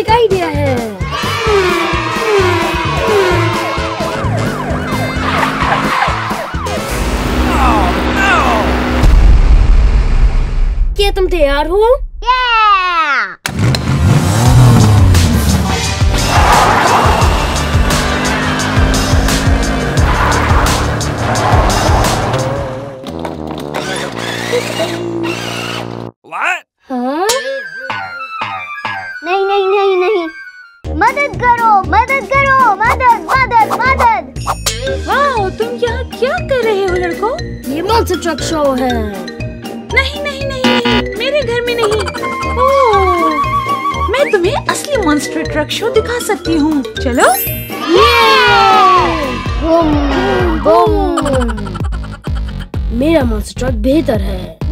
एक आइडिया है। क्या तुम तैयार हो? What? हाँ? नहीं नहीं नहीं नहीं, मदद करो मदद करो, मदद मदद मदद। वाह, तुम यहाँ क्या कर रहे हो लड़कों? ये मॉन्स्टर ट्रक शो है। नहीं नहीं नहीं नहीं, मेरे घर में नहीं। ओह, मैं तुम्हें असली मॉन्स्टर ट्रक शो दिखा सकती हूँ। चलो। Boom boom. मेरा मॉन्स्टर ट्रक बेहतर है।